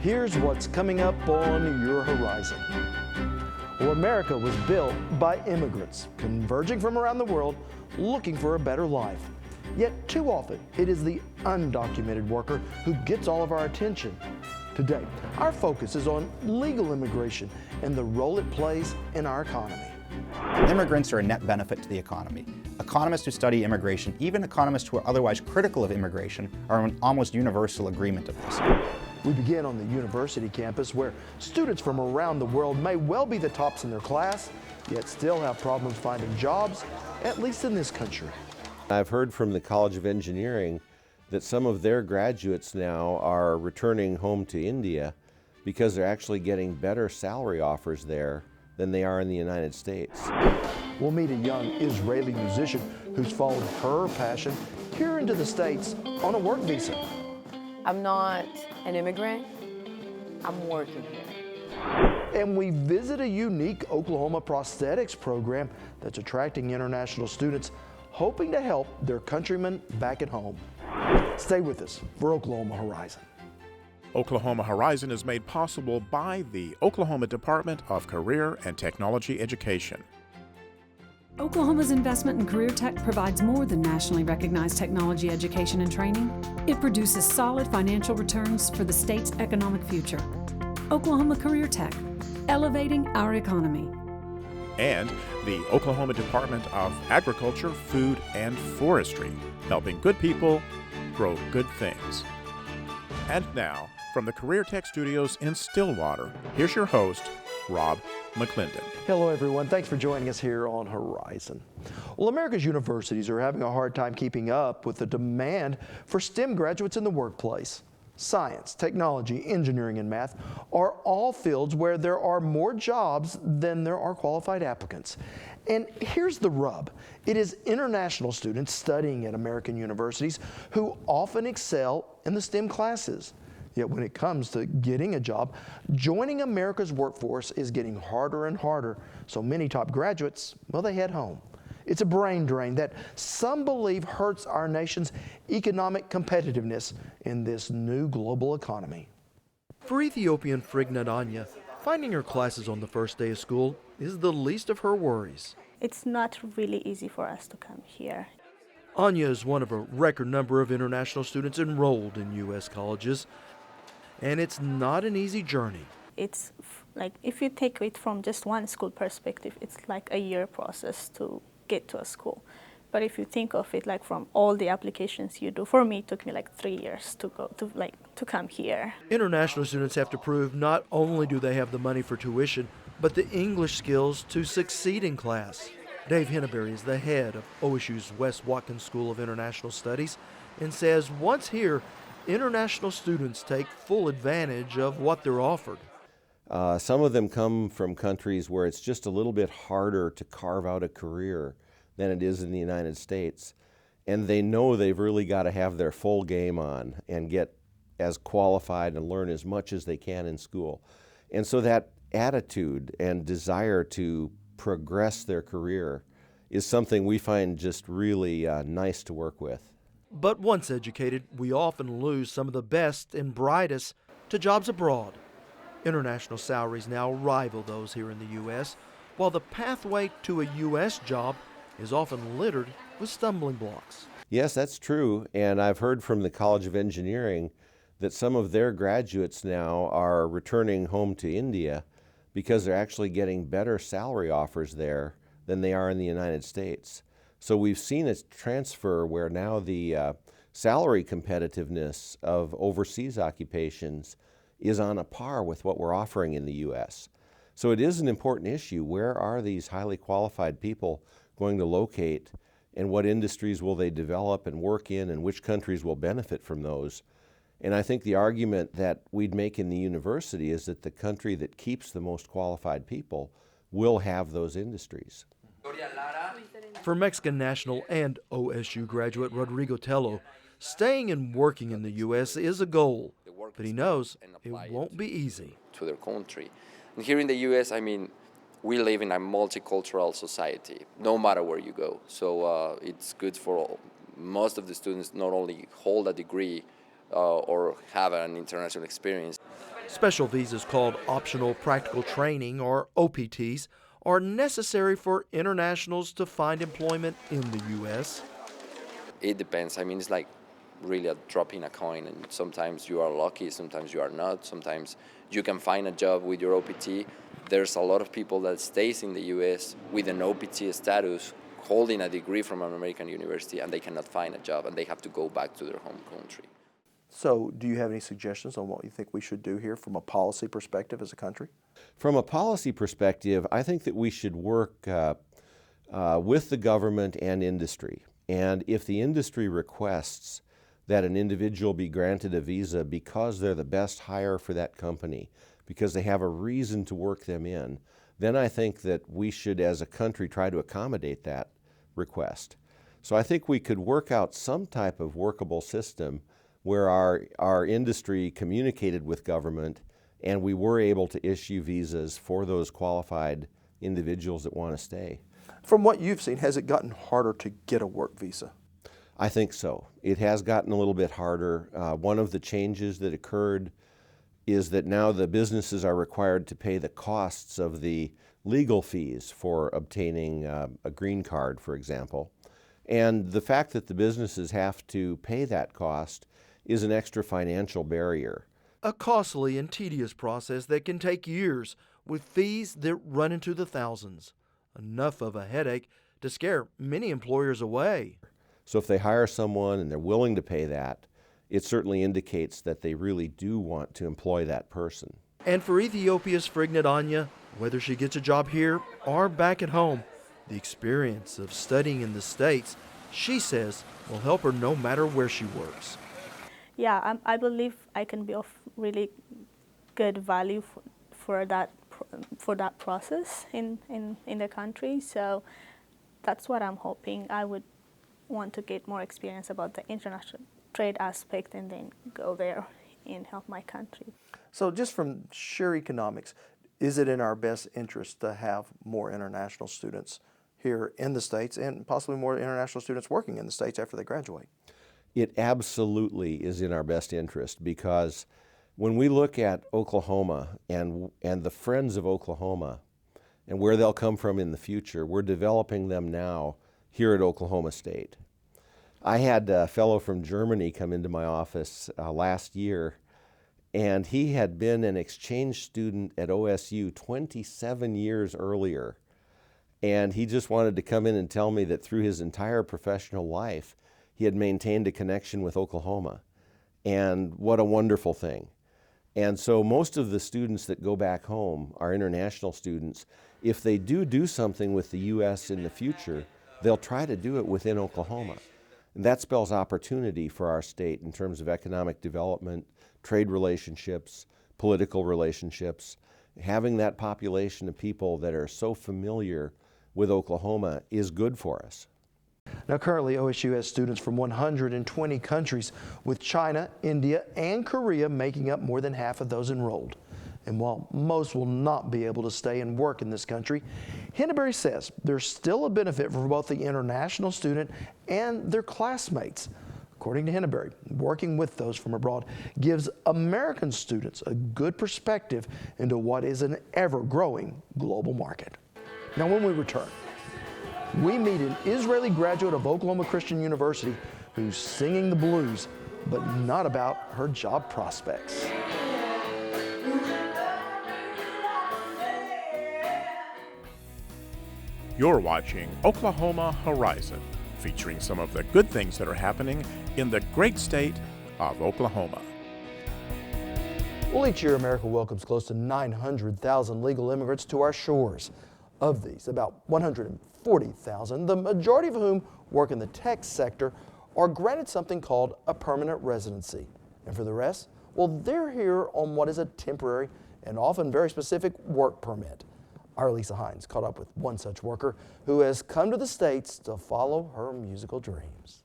Here's what's coming up on your horizon. Well, America was built by immigrants converging from around the world looking for a better life. Yet too often, it is the undocumented worker who gets all of our attention. Today, our focus is on legal immigration and the role it plays in our economy. Immigrants are a net benefit to the economy. Economists who study immigration, even economists who are otherwise critical of immigration, are in almost universal agreement of this. We begin on the university campus where students from around the world may well be the tops in their class, yet still have problems finding jobs, at least in this country. I've heard from the College of Engineering that some of their graduates now are returning home to India because they're actually getting better salary offers there than they are in the United States. We'll meet a young Israeli musician who's followed her passion here into the States on a work visa. I'm not an immigrant, I'm working here. And we visit a unique Oklahoma prosthetics program that's attracting international students hoping to help their countrymen back at home. Stay with us for Oklahoma Horizon. Oklahoma Horizon is made possible by the Oklahoma Department of Career and Technology Education. Oklahoma's investment in Career Tech provides more than nationally recognized technology education and training. It produces solid financial returns for the state's economic future. Oklahoma Career Tech, elevating our economy. And the Oklahoma Department of Agriculture, Food, and Forestry, helping good people grow good things. And now, from the Career Tech Studios in Stillwater, here's your host, Rob McClendon. Hello everyone, thanks for joining us here on Horizon. Well, America's universities are having a hard time keeping up with the demand for STEM graduates in the workplace. Science, technology, engineering, and math are all fields where there are more jobs than there are qualified applicants. And here's the rub. It is international students studying at American universities who often excel in the STEM classes. Yet when it comes to getting a job, joining America's workforce is getting harder and harder. So many top graduates, well, they head home. It's a brain drain that some believe hurts our nation's economic competitiveness in this new global economy. For Ethiopian Frignat Anya, finding her classes on the first day of school is the least of her worries. It's not really easy for us to come here. Anya is one of a record number of international students enrolled in U.S. colleges, and it's not an easy journey. It's like, if you take it from just one school perspective, it's like a year process to get to a school. But if you think of it like from all the applications you do, for me it took me like 3 years to come here. International students have to prove not only do they have the money for tuition, but the English skills to succeed in class. Dave Henneberry is the head of OSU's Wes Watkins School of International Studies and says once here, international students take full advantage of what they're offered. Some of them come from countries where it's just a little bit harder to carve out a career than it is in the United States. And they know they've really got to have their full game on and get as qualified and learn as much as they can in school. And so that attitude and desire to progress their career is something we find just really nice to work with. But once educated, we often lose some of the best and brightest to jobs abroad. International salaries now rival those here in the U.S., while the pathway to a U.S. job is often littered with stumbling blocks. Yes, that's true, and I've heard from the College of Engineering that some of their graduates now are returning home to India because they're actually getting better salary offers there than they are in the United States. So we've seen a transfer where now the salary competitiveness of overseas occupations is on a par with what we're offering in the U.S. So it is an important issue. Where are these highly qualified people going to locate, and what industries will they develop and work in, and which countries will benefit from those? And I think the argument that we'd make in the university is that the country that keeps the most qualified people will have those industries. For Mexican national and OSU graduate Rodrigo Tello, staying and working in the U.S. is a goal, but he knows it won't be easy. To their country. And here in the U.S., I mean, we live in a multicultural society, no matter where you go. So it's good for most of the students not only hold a degree, or have an international experience. Special visas called Optional Practical Training, or OPTs, are necessary for internationals to find employment in the U.S. It depends. I mean, it's like really a drop in a coin, and sometimes you are lucky, sometimes you are not. Sometimes you can find a job with your OPT. There's a lot of people that stays in the U.S. with an OPT status, holding a degree from an American university, and they cannot find a job, and they have to go back to their home country. So do you have any suggestions on what you think we should do here from a policy perspective as a country? From a policy perspective, I think that we should work with the government and industry. And if the industry requests that an individual be granted a visa because they're the best hire for that company, because they have a reason to work them in, then I think that we should, as a country, try to accommodate that request. So I think we could work out some type of workable system where our industry communicated with government and we were able to issue visas for those qualified individuals that want to stay. From what you've seen, has it gotten harder to get a work visa? I think so. It has gotten a little bit harder. One of the changes that occurred is that now the businesses are required to pay the costs of the legal fees for obtaining a green card, for example. And the fact that the businesses have to pay that cost is an extra financial barrier. A costly and tedious process that can take years, with fees that run into the thousands. Enough of a headache to scare many employers away. So if they hire someone and they're willing to pay that, it certainly indicates that they really do want to employ that person. And for Ethiopia's Frignit Anya, whether she gets a job here or back at home, the experience of studying in the States, she says, will help her no matter where she works. Yeah, I believe I can be of really good value for that process in the country. So that's what I'm hoping. I would want to get more experience about the international trade aspect and then go there and help my country. So just from sheer economics, is it in our best interest to have more international students here in the States and possibly more international students working in the States after they graduate? It absolutely is in our best interest, because when we look at Oklahoma and the friends of Oklahoma and where they'll come from in the future, we're developing them now here at Oklahoma State. I had a fellow from Germany come into my office last year, and he had been an exchange student at OSU 27 years earlier. And he just wanted to come in and tell me that through his entire professional life, he had maintained a connection with Oklahoma. And what a wonderful thing. And so most of the students that go back home are international students. If they do something with the U.S. in the future, they'll try to do it within Oklahoma. And that spells opportunity for our state in terms of economic development, trade relationships, political relationships. Having that population of people that are so familiar with Oklahoma is good for us. Now currently OSU has students from 120 countries, with China, India, and Korea making up more than half of those enrolled. And while most will not be able to stay and work in this country, Henneberry says there's still a benefit for both the international student and their classmates. According to Henneberry, working with those from abroad gives American students a good perspective into what is an ever-growing global market. Now when we return, we meet an Israeli graduate of Oklahoma Christian University who's singing the blues, but not about her job prospects. You're watching Oklahoma Horizon, featuring some of the good things that are happening in the great state of Oklahoma. Well, each year America welcomes close to 900,000 legal immigrants to our shores. Of these, about 140,000, the majority of whom work in the tech sector, are granted something called a permanent residency. And for the rest, well, they're here on what is a temporary and often very specific work permit. Our Lisa Hines caught up with one such worker who has come to the States to follow her musical dreams.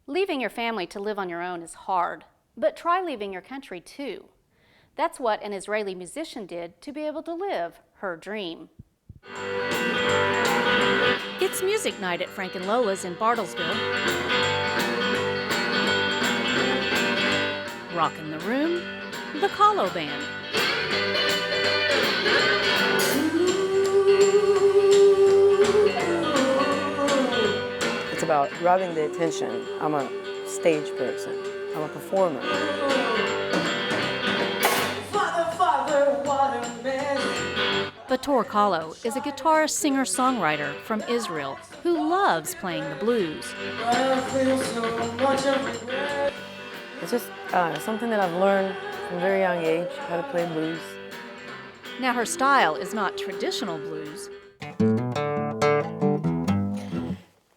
Leaving your family to live on your own is hard, but try leaving your country too. That's what an Israeli musician did to be able to live her dream. It's music night at Frank and Lola's in Bartlesville. Rockin' the Room, the Kahlo Band. It's about grabbing the attention. I'm a stage person. I'm a performer. Bator Kahlo is a guitarist, singer-songwriter from Israel who loves playing the blues. It's just something that I've learned from a very young age, how to play blues. Now her style is not traditional blues.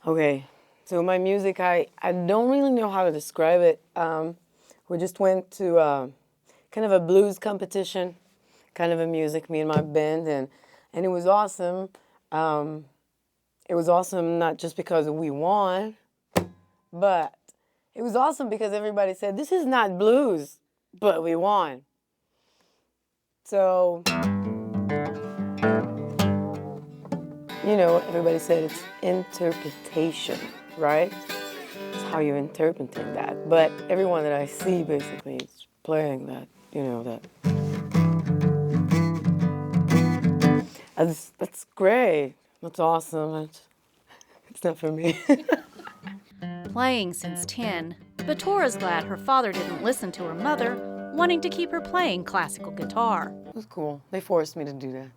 Okay, so my music, I don't really know how to describe it. We just went to kind of a blues competition, kind of a music, me and my band, and it was awesome. It was awesome not just because we won, but it was awesome because everybody said, this is not blues, but we won. So, you know, everybody said it's interpretation, right? It's how you're interpreting that. But everyone that I see basically is playing that, you know, that. That's great. That's awesome. It's not for me. Playing since 10, Bator is glad her father didn't listen to her mother, wanting to keep her playing classical guitar. It was cool. They forced me to do that.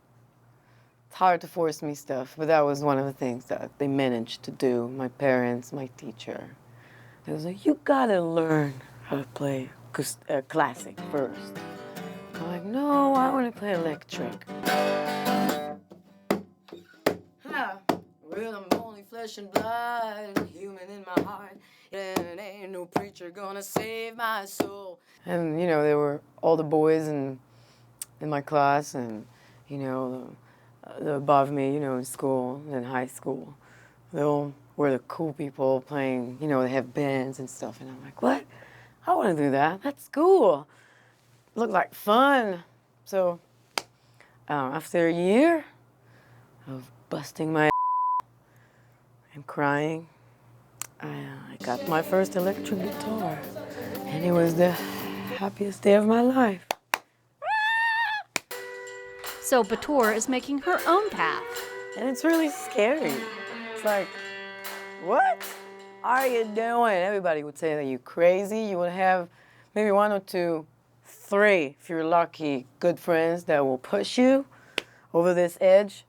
It's hard to force me stuff, but that was one of the things that they managed to do. My parents, my teacher. They was like, you gotta learn how to play classic first. I'm like, no, I want to play electric. Well, I'm only flesh and blood, human in my heart, and ain't no preacher gonna save my soul. And, you know, there were all the boys in my class and, you know, the above me, you know, in school, in high school. They all were the cool people playing, you know, they have bands and stuff. And I'm like, what? I want to do that. That's cool. Looked like fun. So after a year of busting my and crying, I got my first electric guitar. And it was the happiest day of my life. So Bator is making her own path. And it's really scary. It's like, what are you doing? Everybody would say that you're crazy. You would have maybe 1 or 2, 3, if you're lucky, good friends that will push you over this edge.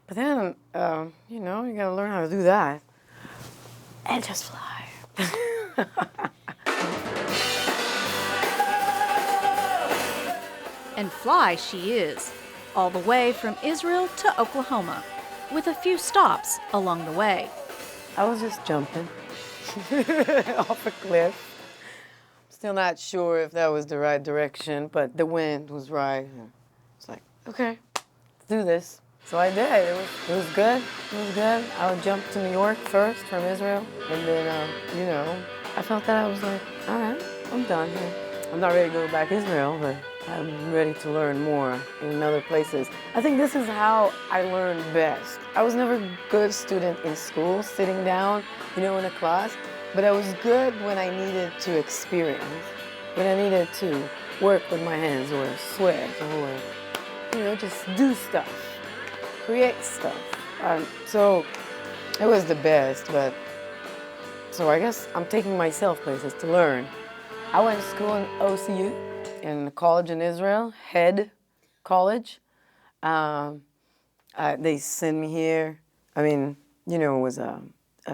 But then, you know, you gotta learn how to do that. And just fly. And fly she is, all the way from Israel to Oklahoma, with a few stops along the way. I was just jumping off a cliff. Still not sure if that was the right direction, but the wind was right. It's like, okay, let's do this. So I did. It was good. It was good. I would jump to New York first from Israel, and then, you know, I felt that I was like, all right, I'm done here. I'm not ready to go back to Israel, but I'm ready to learn more in other places. I think this is how I learned best. I was never a good student in school, sitting down, you know, in a class, but I was good when I needed to experience, when I needed to work with my hands or sweat or, you know, just do stuff. Create stuff. So it was the best, but so I guess I'm taking myself places to learn. I went to school in OCU, in a college in Israel, Head College. They sent me here. I mean, you know, it was a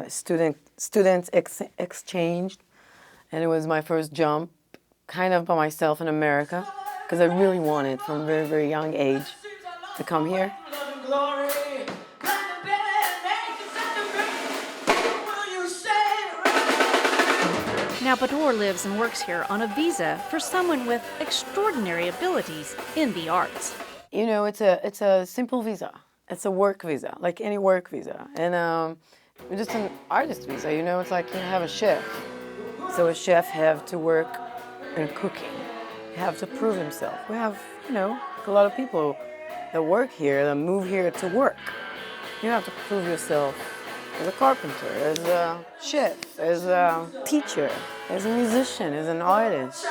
student exchange, and it was my first jump, kind of by myself in America, because I really wanted from a very, very young age to come here. Now Bator lives and works here on a visa for someone with extraordinary abilities in the arts. You know, it's a simple visa. It's a work visa, like any work visa. And just an artist visa, you know, it's like you have a chef. So a chef have to work in cooking. He have to prove himself. We have, you know, a lot of people that work here, that move here to work. You have to prove yourself as a carpenter, as a chef, as a teacher, as a musician, as an artist.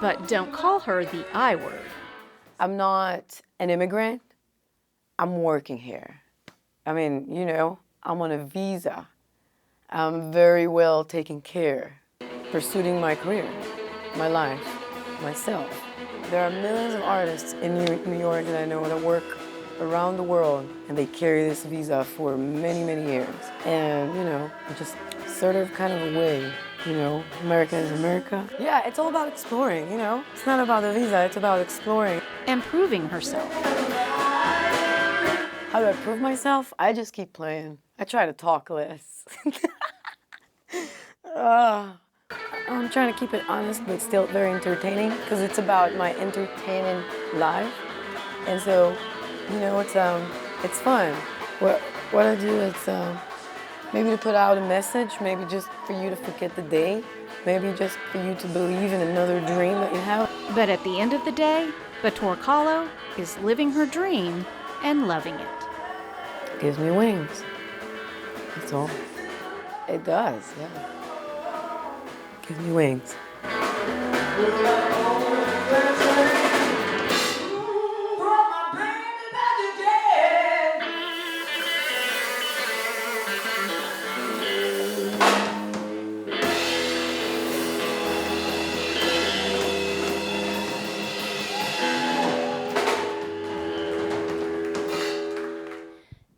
But don't call her the I word. I'm not an immigrant. I'm working here. I mean, you know, I'm on a visa. I'm very well taken care, pursuing my career, my life, myself. There are millions of artists in New York that I know that work around the world, and they carry this visa for many, many years. And, you know, just sort of kind of a way, you know, America is America. Yeah, it's all about exploring, you know. It's not about the visa, it's about exploring. And proving herself. How do I prove myself? I just keep playing. I try to talk less. I'm trying to keep it honest, but still very entertaining, because it's about my entertaining life. And so, you know, it's fun. What I do is maybe to put out a message, maybe just for you to forget the day, maybe just for you to believe in another dream that you have. But at the end of the day, Bator Kahlo is living her dream and loving it. It gives me wings. That's all. It does, yeah. Gives me wings.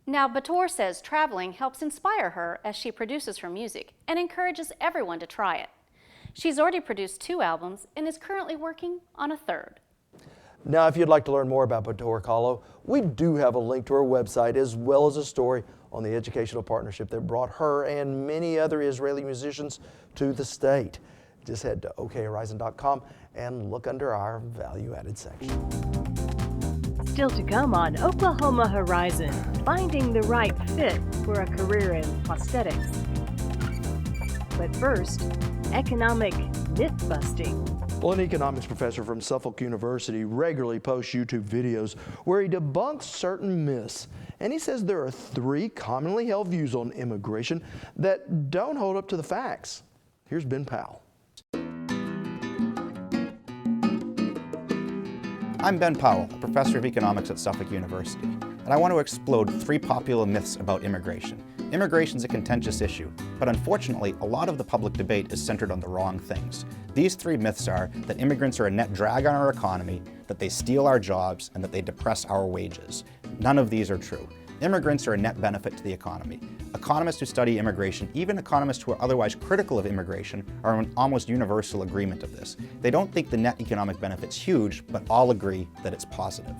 Now, Bator says traveling helps inspire her as she produces her music and encourages everyone to try it. She's already produced 2 albums and is currently working on a 3rd. Now, if you'd like to learn more about Bator Kahlo, we do have a link to her website as well as a story on the educational partnership that brought her and many other Israeli musicians to the state. Just head to okhorizon.com and look under our value-added section. Still to come on Oklahoma Horizon, finding the right fit for a career in prosthetics. But first, economic myth-busting. Well, an economics professor from Suffolk University regularly posts YouTube videos where he debunks certain myths. And he says there are 3 commonly held views on immigration that don't hold up to the facts. Here's Ben Powell. I'm Ben Powell, a professor of economics at Suffolk University, and I want to explode 3 popular myths about immigration. Immigration is a contentious issue, but unfortunately, a lot of the public debate is centered on the wrong things. These 3 myths are that immigrants are a net drag on our economy, that they steal our jobs, and that they depress our wages. None of these are true. Immigrants are a net benefit to the economy. Economists who study immigration, even economists who are otherwise critical of immigration, are in almost universal agreement of this. They don't think the net economic benefit's huge, but all agree that it's positive.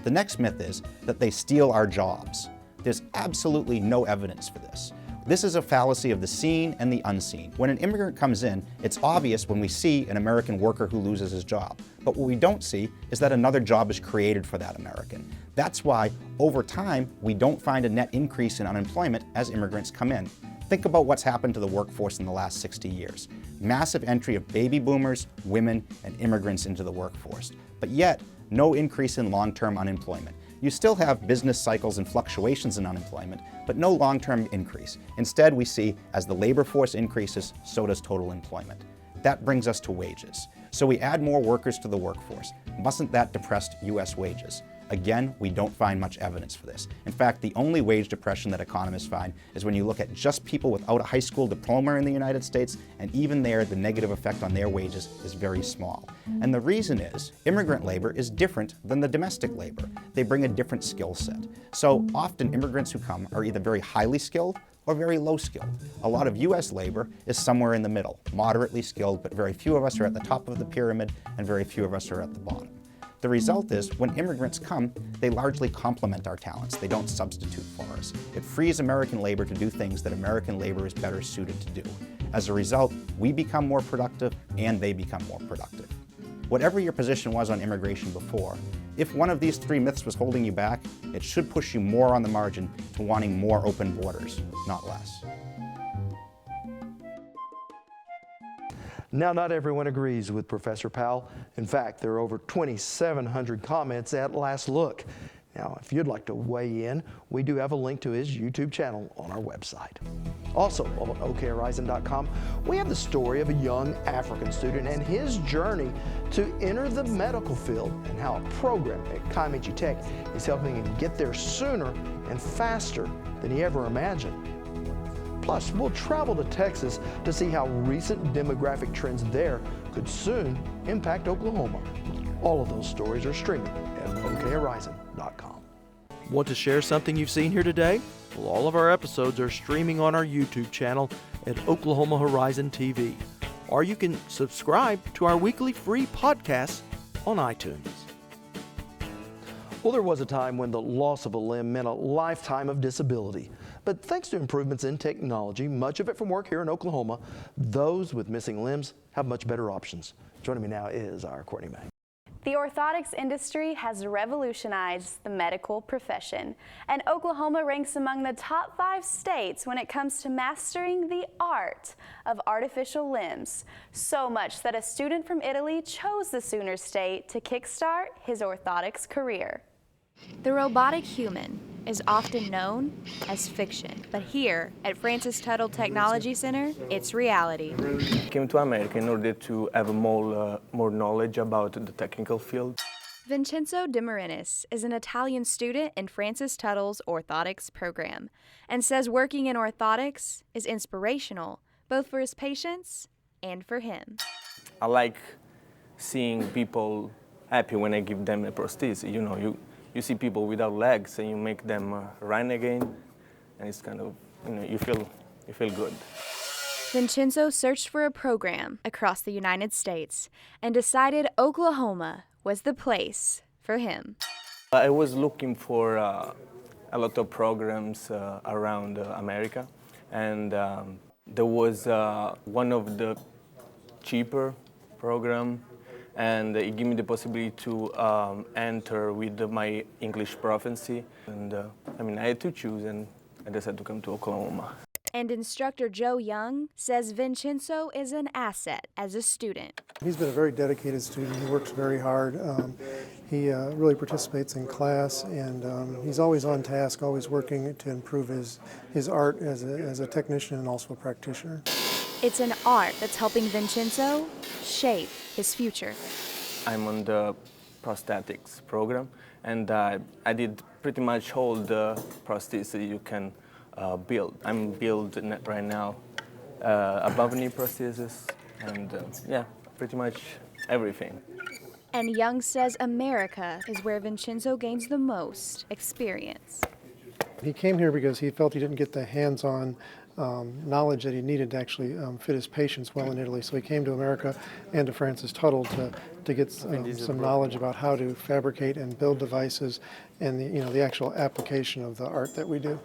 The next myth is that they steal our jobs. There's absolutely no evidence for this. This is a fallacy of the seen and the unseen. When an immigrant comes in, it's obvious when we see an American worker who loses his job. But what we don't see is that another job is created for that American. That's why, over time, we don't find a net increase in unemployment as immigrants come in. Think about what's happened to the workforce in the last 60 years. Massive entry of baby boomers, women, and immigrants into the workforce. But yet, no increase in long-term unemployment. You still have business cycles and fluctuations in unemployment, but no long-term increase. Instead, we see as the labor force increases, so does total employment. That brings us to wages. So we add more workers to the workforce. Mustn't that depress U.S. wages? Again, we don't find much evidence for this. In fact, the only wage depression that economists find is when you look at just people without a high school diploma in the United States, and even there, the negative effect on their wages is very small. And the reason is, immigrant labor is different than the domestic labor. They bring a different skill set. So often immigrants who come are either very highly skilled or very low skilled. A lot of U.S. labor is somewhere in the middle, moderately skilled, but very few of us are at the top of the pyramid and very few of us are at the bottom. The result is, when immigrants come, they largely complement our talents. They don't substitute for us. It frees American labor to do things that American labor is better suited to do. As a result, we become more productive and they become more productive. Whatever your position was on immigration before, if one of these 3 myths was holding you back, it should push you more on the margin to wanting more open borders, not less. Now, not everyone agrees with Professor Powell. In fact, there are over 2,700 comments at last look. Now, if you'd like to weigh in, we do have a link to his YouTube channel on our website. Also, on okhorizon.com, we have the story of a young African student and his journey to enter the medical field and how a program at Kaimechi Tech is helping him get there sooner and faster than he ever imagined. Plus, we'll travel to Texas to see how recent demographic trends there could soon impact Oklahoma. All of those stories are streaming at okhorizon.com. Want to share something you've seen here today? Well, all of our episodes are streaming on our YouTube channel at Oklahoma Horizon TV. Or you can subscribe to our weekly free podcasts on iTunes. Well, there was a time when the loss of a limb meant a lifetime of disability. But thanks to improvements in technology, much of it from work here in Oklahoma, those with missing limbs have much better options. Joining me now is our Courtney May. The orthotics industry has revolutionized the medical profession, and Oklahoma ranks among the top 5 states when it comes to mastering the art of artificial limbs. So much that a student from Italy chose the Sooner State to kickstart his orthotics career. The robotic human is often known as fiction, but here at Francis Tuttle Technology Center, it's reality. I came to America in order to have more knowledge about the technical field. Vincenzo De Marinis is an Italian student in Francis Tuttle's orthotics program and says working in orthotics is inspirational, both for his patients and for him. I like seeing people happy when I give them a prosthesis. You know, you see people without legs and you make them run again, and it's kind of, you feel good. Vincenzo searched for a program across the United States and decided Oklahoma was the place for him. I was looking for a lot of programs around America, and there was one of the cheaper program, and it gave me the possibility to enter with my English proficiency. And I had to choose, and I decided to come to Oklahoma. And instructor Joe Young says Vincenzo is an asset as a student. He's been a very dedicated student. He works very hard. He really participates in class, and he's always on task, always working to improve his art as a technician and also a practitioner. It's an art that's helping Vincenzo shape his future. I'm on the prosthetics program, and I did pretty much all the prostheses you can build. I'm building right now above knee prosthesis, and pretty much everything. And Young says America is where Vincenzo gains the most experience. He came here because he felt he didn't get the hands-on knowledge that he needed to actually fit his patients well in Italy. So he came to America and to Francis Tuttle to get some knowledge about how to fabricate and build devices and the actual application of the art that we do.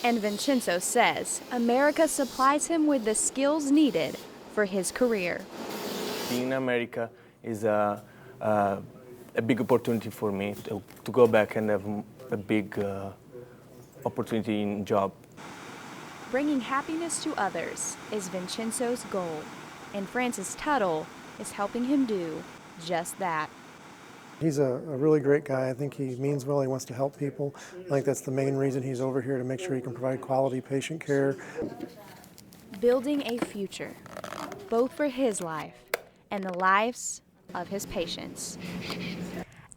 And Vincenzo says America supplies him with the skills needed for his career. Being in America is a big opportunity for me to go back and have a big opportunity in job. Bringing happiness to others is Vincenzo's goal, and Francis Tuttle is helping him do just that. He's a really great guy. I think he means well. He wants to help people. I think that's the main reason he's over here, to make sure he can provide quality patient care. Building a future, both for his life and the lives of his patients.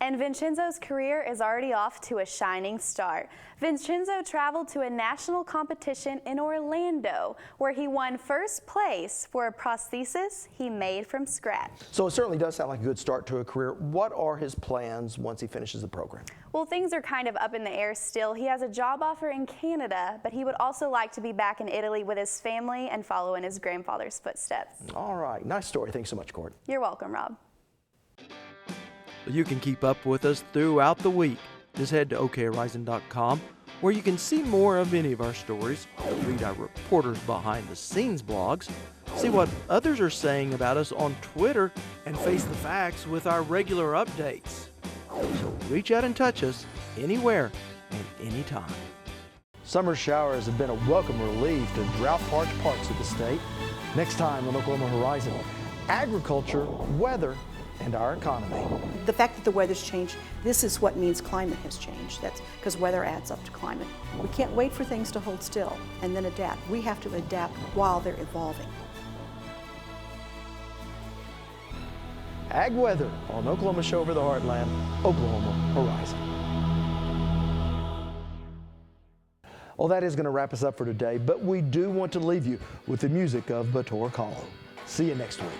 And Vincenzo's career is already off to a shining start. Vincenzo traveled to a national competition in Orlando, where he won first place for a prosthesis he made from scratch. So it certainly does sound like a good start to a career. What are his plans once he finishes the program? Well, things are kind of up in the air still. He has a job offer in Canada, but he would also like to be back in Italy with his family and follow in his grandfather's footsteps. All right, nice story. Thanks so much, Court. You're welcome, Rob. You can keep up with us throughout the week. Just head to okhorizon.com, where you can see more of any of our stories, read our reporters behind the scenes blogs, see what others are saying about us on Twitter, and face the facts with our regular updates. So reach out and touch us anywhere and anytime. Summer showers have been a welcome relief to drought-parched parts of the state. Next time on Oklahoma Horizon, agriculture, weather, and our economy. the fact that the weather's changed, this is what means climate has changed. That's because weather adds up to climate. We can't wait for things to hold still and then adapt. We have to adapt while they're evolving. Ag weather on Oklahoma Show Over the Heartland, Oklahoma Horizon. Well, that is going to wrap us up for today, but we do want to leave you with the music of Bator Kahlo. See you next week.